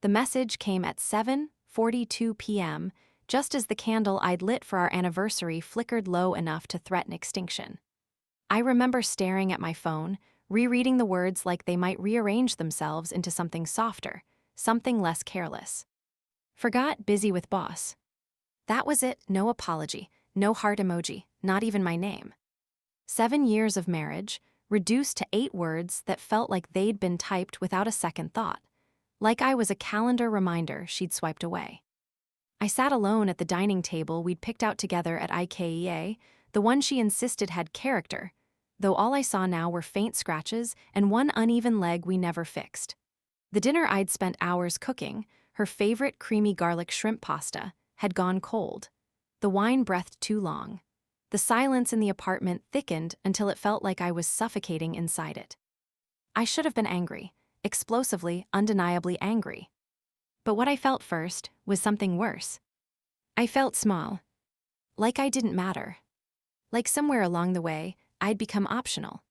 The message came at 7:42 p.m., just as the candle I'd lit for our anniversary flickered low enough to threaten extinction. I remember staring at my phone, rereading the words like they might rearrange themselves into something softer, something less careless. Forgot busy with boss. That was it, no apology, no heart emoji, not even my name. 7 years of marriage, reduced to 8 words that felt like they'd been typed without a second thought, like I was a calendar reminder she'd swiped away. I sat alone at the dining table we'd picked out together at IKEA, the one she insisted had character, though all I saw now were faint scratches and one uneven leg we never fixed. The dinner I'd spent hours cooking, her favorite creamy garlic shrimp pasta, had gone cold. The wine breathed too long. The silence in the apartment thickened until it felt like I was suffocating inside it. I should have been angry, explosively, undeniably angry. But what I felt first was something worse. I felt small. Like I didn't matter. Like somewhere along the way, I'd become optional.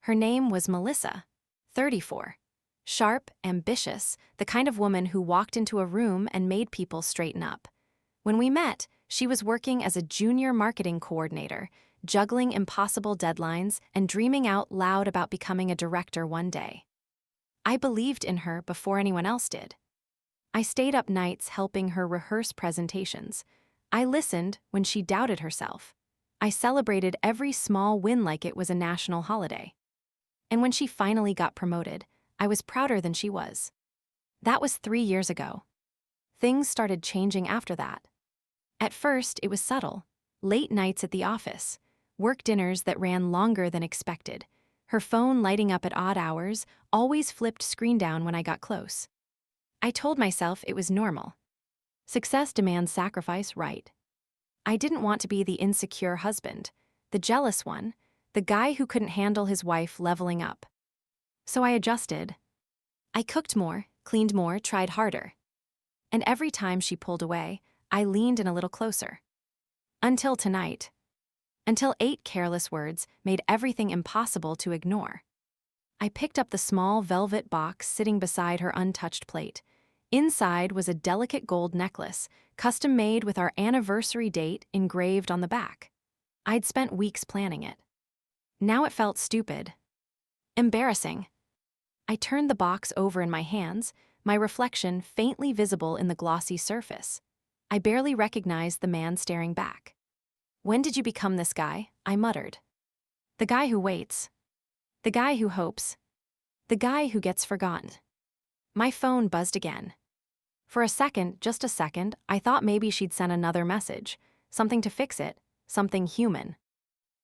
Her name was Melissa, 34. Sharp, ambitious, the kind of woman who walked into a room and made people straighten up. When we met, she was working as a junior marketing coordinator, juggling impossible deadlines and dreaming out loud about becoming a director one day. I believed in her before anyone else did. I stayed up nights helping her rehearse presentations. I listened when she doubted herself. I celebrated every small win like it was a national holiday. And when she finally got promoted, I was prouder than she was. That was 3 years ago. Things started changing after that. At first, it was subtle. Late nights at the office, work dinners that ran longer than expected, her phone lighting up at odd hours, always flipped screen down when I got close. I told myself it was normal. Success demands sacrifice, right? I didn't want to be the insecure husband, the jealous one, the guy who couldn't handle his wife leveling up. So I adjusted. I cooked more, cleaned more, tried harder. And every time she pulled away, I leaned in a little closer. Until tonight. Until 8 careless words made everything impossible to ignore. I picked up the small velvet box sitting beside her untouched plate. Inside was a delicate gold necklace, custom-made with our anniversary date engraved on the back. I'd spent weeks planning it. Now it felt stupid. Embarrassing. I turned the box over in my hands, my reflection faintly visible in the glossy surface. I barely recognized the man staring back. "When did you become this guy?" I muttered. "The guy who waits. The guy who hopes. The guy who gets forgotten." My phone buzzed again. For a second, just a second, I thought maybe she'd sent another message, something to fix it, something human.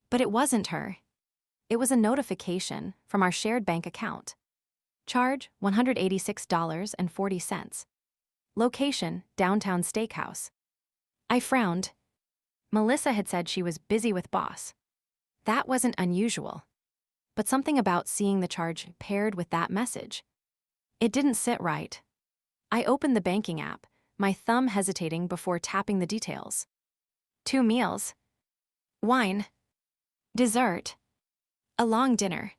But it wasn't her. It was a notification from our shared bank account. Charge, $186.40. Location, downtown steakhouse. I frowned. Melissa had said she was busy with boss. That wasn't unusual. But something about seeing the charge paired with that message. It didn't sit right. I opened the banking app, my thumb hesitating before tapping the details. 2 meals. Wine. Dessert. A long dinner.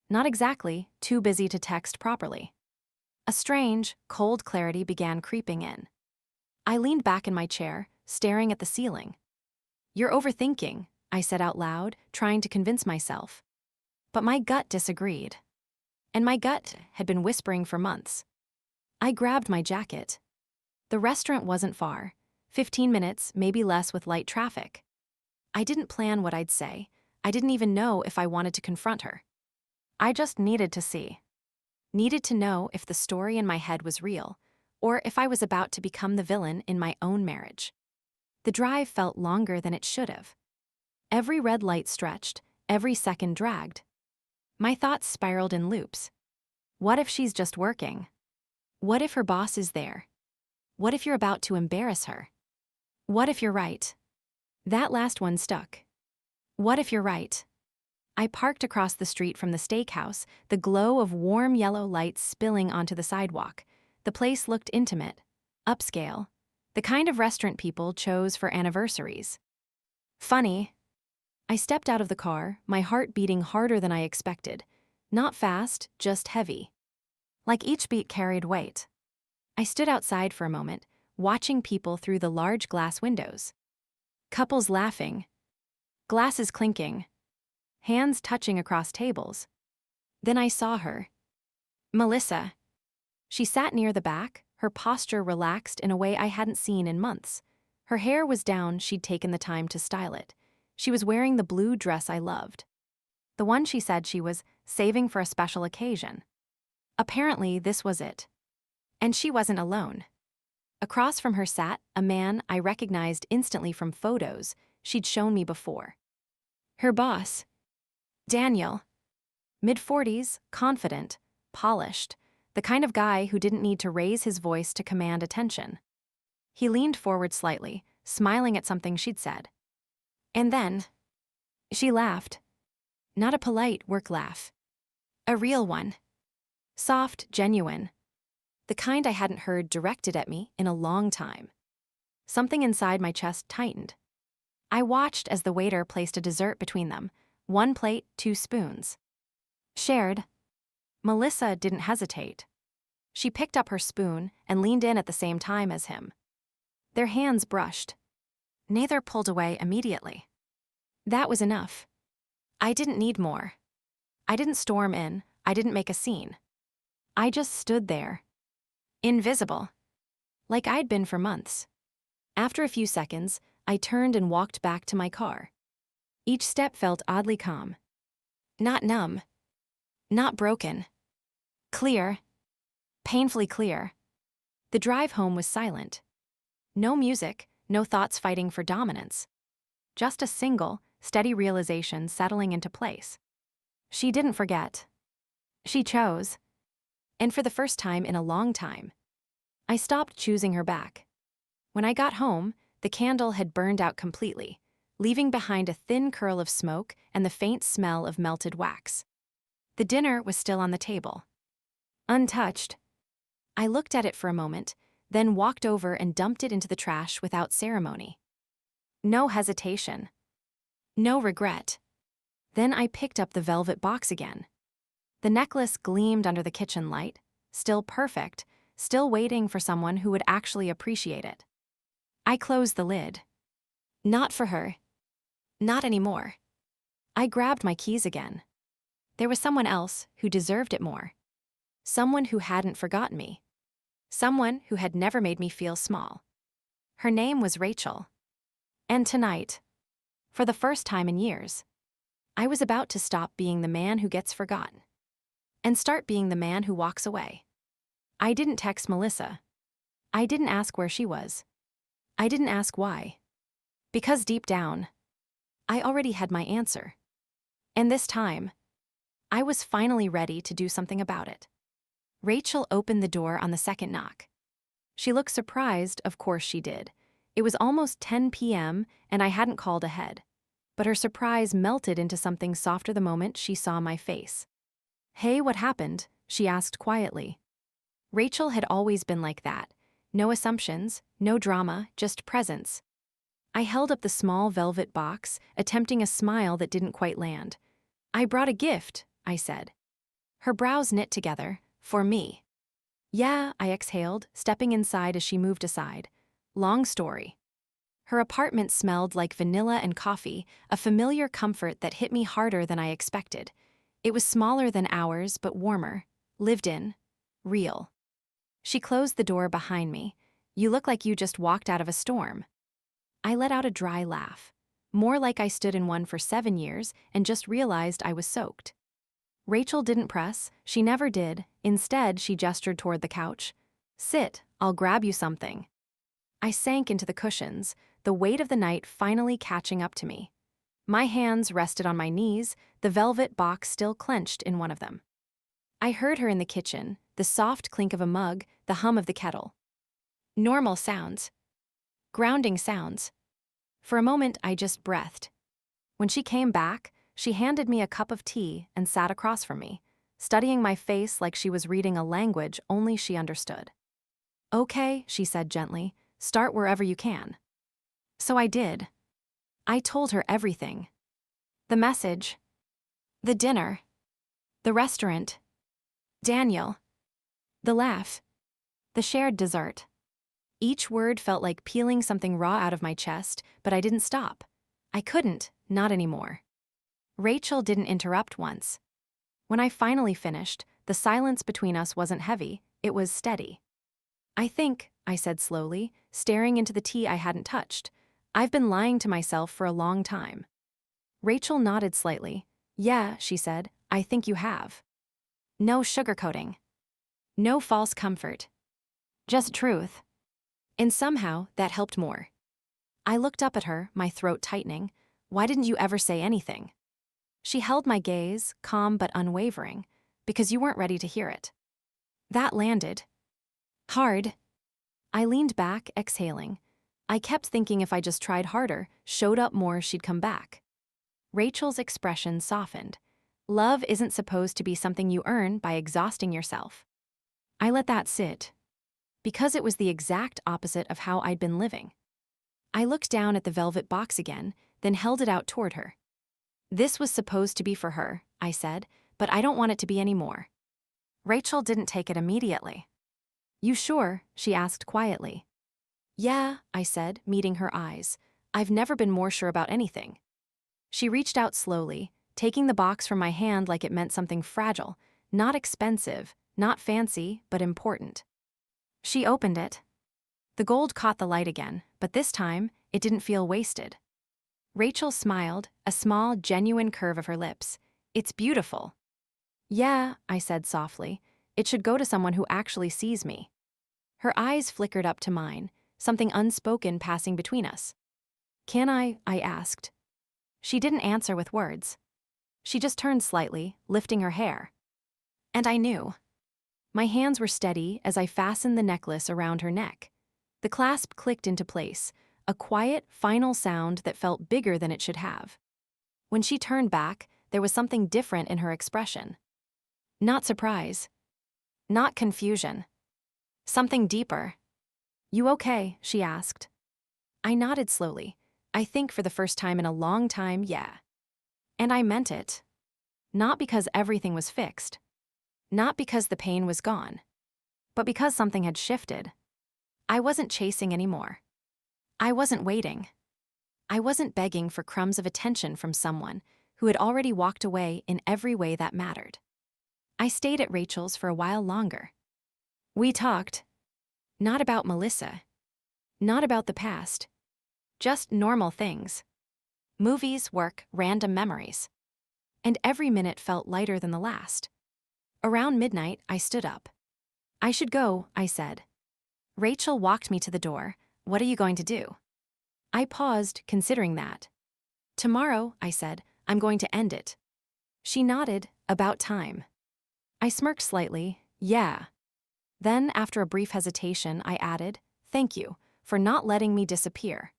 Not exactly too busy to text properly. A strange, cold clarity began creeping in. I leaned back in my chair, staring at the ceiling. "You're overthinking," I said out loud, trying to convince myself. But my gut disagreed. And my gut had been whispering for months. I grabbed my jacket. The restaurant wasn't far, 15 minutes, maybe less with light traffic. I didn't plan what I'd say. I didn't even know if I wanted to confront her. I just needed to see. Needed to know if the story in my head was real, or if I was about to become the villain in my own marriage. The drive felt longer than it should have. Every red light stretched, every second dragged. My thoughts spiraled in loops. What if she's just working? What if her boss is there? What if you're about to embarrass her? What if you're right? That last one stuck. What if you're right? I parked across the street from the steakhouse, the glow of warm yellow lights spilling onto the sidewalk. The place looked intimate, upscale, the kind of restaurant people chose for anniversaries. Funny. I stepped out of the car, my heart beating harder than I expected. Not fast, just heavy. Like each beat carried weight. I stood outside for a moment, watching people through the large glass windows. Couples laughing, glasses clinking, hands touching across tables. Then I saw her. Melissa. She sat near the back, her posture relaxed in a way I hadn't seen in months. Her hair was down, she'd taken the time to style it. She was wearing the blue dress I loved. The one she said she was saving for a special occasion. Apparently, this was it. And she wasn't alone. Across from her sat a man I recognized instantly from photos she'd shown me before. Her boss. Daniel. Mid-40s, confident, polished, the kind of guy who didn't need to raise his voice to command attention. He leaned forward slightly, smiling at something she'd said. And then, she laughed. Not a polite work laugh. A real one. Soft, genuine. The kind I hadn't heard directed at me in a long time. Something inside my chest tightened. I watched as the waiter placed a dessert between them, 1 plate, 2 spoons. Shared. Melissa didn't hesitate. She picked up her spoon and leaned in at the same time as him. Their hands brushed. Neither pulled away immediately. That was enough. I didn't need more. I didn't storm in, I didn't make a scene. I just stood there. Invisible. Like I'd been for months. After a few seconds, I turned and walked back to my car. Each step felt oddly calm. Not numb. Not broken. Clear. Painfully clear. The drive home was silent. No music, no thoughts fighting for dominance. Just a single, steady realization settling into place. She didn't forget. She chose. And for the first time in a long time, I stopped choosing her back. When I got home, the candle had burned out completely, leaving behind a thin curl of smoke and the faint smell of melted wax. The dinner was still on the table. Untouched. I looked at it for a moment, then walked over and dumped it into the trash without ceremony. No hesitation. No regret. Then I picked up the velvet box again. The necklace gleamed under the kitchen light, still perfect, still waiting for someone who would actually appreciate it. I closed the lid. Not for her. Not anymore. I grabbed my keys again. There was someone else who deserved it more. Someone who hadn't forgotten me. Someone who had never made me feel small. Her name was Rachel. And tonight, for the first time in years, I was about to stop being the man who gets forgotten and start being the man who walks away. I didn't text Melissa. I didn't ask where she was. I didn't ask why. Because deep down, I already had my answer. And this time, I was finally ready to do something about it. Rachel opened the door on the second knock. She looked surprised, of course she did. It was almost 10 p.m. and I hadn't called ahead. But her surprise melted into something softer the moment she saw my face. Hey, what happened? She asked quietly. Rachel had always been like that. No assumptions, no drama, just presence. I held up the small velvet box, attempting a smile that didn't quite land. I brought a gift, I said. Her brows knit together. For me. Yeah, I exhaled, stepping inside as she moved aside. Long story. Her apartment smelled like vanilla and coffee, a familiar comfort that hit me harder than I expected. It was smaller than ours, but warmer. Lived in. Real. She closed the door behind me. You look like you just walked out of a storm. I let out a dry laugh. More like I stood in one for 7 years and just realized I was soaked. Rachel didn't press, she never did. Instead, she gestured toward the couch. Sit, I'll grab you something. I sank into the cushions, the weight of the night finally catching up to me. My hands rested on my knees, the velvet box still clenched in one of them. I heard her in the kitchen, the soft clink of a mug, the hum of the kettle. Normal sounds. Grounding sounds. For a moment, I just breathed. When she came back, she handed me a cup of tea and sat across from me, studying my face like she was reading a language only she understood. Okay, she said gently, start wherever you can. So I did. I told her everything. The message. The dinner. The restaurant. Daniel. The laugh. The shared dessert. Each word felt like peeling something raw out of my chest, but I didn't stop. I couldn't, not anymore. Rachel didn't interrupt once. When I finally finished, the silence between us wasn't heavy, it was steady. I said slowly, staring into the tea I hadn't touched. I've been lying to myself for a long time. Rachel nodded slightly. Yeah, she said, I think you have. No sugarcoating. No false comfort. Just truth. And somehow, that helped more. I looked up at her, my throat tightening. Why didn't you ever say anything? She held my gaze, calm but unwavering, because you weren't ready to hear it. That landed. Hard. I leaned back, exhaling. I kept thinking if I just tried harder, showed up more, she'd come back. Rachel's expression softened. Love isn't supposed to be something you earn by exhausting yourself. I let that sit, because it was the exact opposite of how I'd been living. I looked down at the velvet box again, then held it out toward her. This was supposed to be for her, I said, but I don't want it to be anymore. Rachel didn't take it immediately. You sure? She asked quietly. Yeah, I said, meeting her eyes. I've never been more sure about anything. She reached out slowly, taking the box from my hand like it meant something fragile, not expensive, not fancy, but important. She opened it. The gold caught the light again, but this time, it didn't feel wasted. Rachel smiled, a small, genuine curve of her lips. It's beautiful. Yeah, I said softly. It should go to someone who actually sees me. Her eyes flickered up to mine, something unspoken passing between us. Can I asked. She didn't answer with words. She just turned slightly, lifting her hair. And I knew. My hands were steady as I fastened the necklace around her neck. The clasp clicked into place, a quiet, final sound that felt bigger than it should have. When she turned back, there was something different in her expression. Not surprise. Not confusion. Something deeper. You okay? She asked. I nodded slowly. I think for the first time in a long time, yeah. And I meant it. Not because everything was fixed. Not because the pain was gone. But because something had shifted. I wasn't chasing anymore. I wasn't waiting. I wasn't begging for crumbs of attention from someone who had already walked away in every way that mattered. I stayed at Rachel's for a while longer. We talked. Not about Melissa. Not about the past. Just normal things. Movies, work, random memories. And every minute felt lighter than the last. Around midnight, I stood up. I should go, I said. Rachel walked me to the door. What are you going to do? I paused, considering that. Tomorrow, I said, I'm going to end it. She nodded, about time. I smirked slightly, yeah. Then, after a brief hesitation, I added, thank you for not letting me disappear.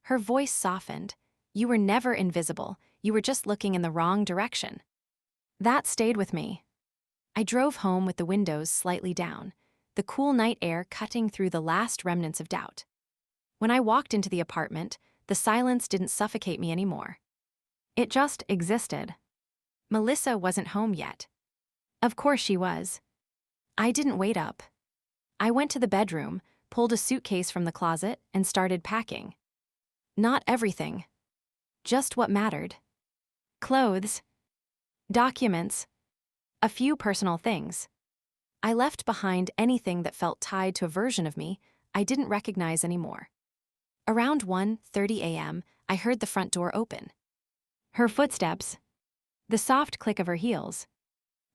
Her voice softened. You were never invisible, you were just looking in the wrong direction. That stayed with me. I drove home with the windows slightly down, the cool night air cutting through the last remnants of doubt. When I walked into the apartment, the silence didn't suffocate me anymore. It just existed. Melissa wasn't home yet. Of course she was. I didn't wait up. I went to the bedroom, pulled a suitcase from the closet, and started packing. Not everything. Just what mattered. Clothes. Documents. A few personal things. I left behind anything that felt tied to a version of me I didn't recognize anymore. Around 1:30 a.m., I heard the front door open. Her footsteps. The soft click of her heels.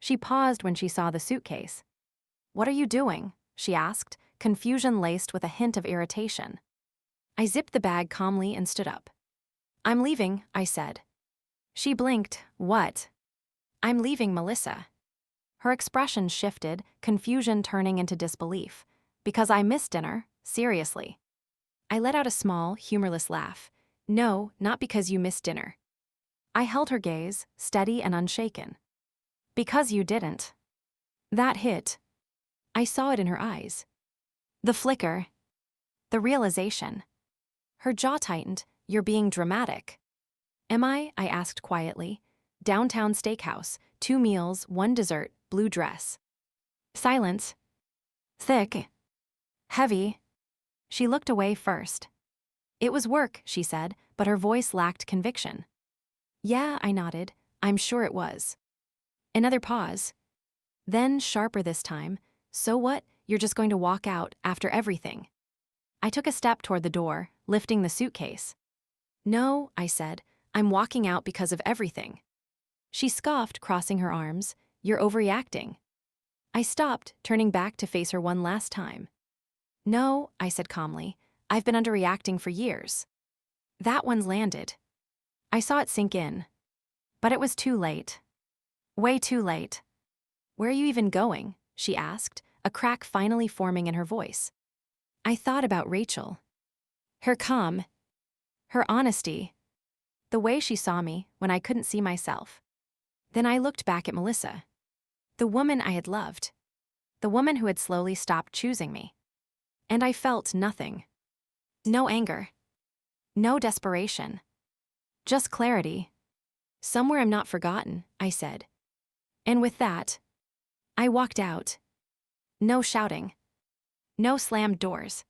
She paused when she saw the suitcase. What are you doing? She asked, confusion laced with a hint of irritation. I zipped the bag calmly and stood up. I'm leaving, I said. She blinked. What? I'm leaving Melissa. Her expression shifted, confusion turning into disbelief. Because I missed dinner, seriously. I let out a small, humorless laugh. No, not because you missed dinner. I held her gaze, steady and unshaken. Because you didn't. That hit. I saw it in her eyes. The flicker. The realization. Her jaw tightened. You're being dramatic. Am I? I asked quietly. Downtown steakhouse, 2 meals, 1 dessert, blue dress. Silence. Thick. Heavy. She looked away first. It was work, she said, but her voice lacked conviction. Yeah, I nodded. I'm sure it was. Another pause. Then, sharper this time, so what? You're just going to walk out after everything. I took a step toward the door, lifting the suitcase. No, I said, I'm walking out because of everything. She scoffed, crossing her arms. You're overreacting. I stopped, turning back to face her one last time. No, I said calmly, I've been underreacting for years. That one's landed. I saw it sink in. But it was too late. Way too late. Where are you even going? She asked, a crack finally forming in her voice. I thought about Rachel. Her calm. Her honesty. The way she saw me when I couldn't see myself. Then I looked back at Melissa. The woman I had loved. The woman who had slowly stopped choosing me. And I felt nothing. No anger. No desperation. Just clarity. Somewhere I'm not forgotten, I said. And with that, I walked out. No shouting. No slammed doors.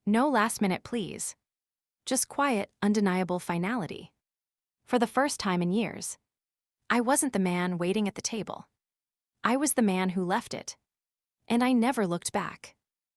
No last-minute pleas. Just quiet, undeniable finality. For the first time in years, I wasn't the man waiting at the table. I was the man who left it. And I never looked back.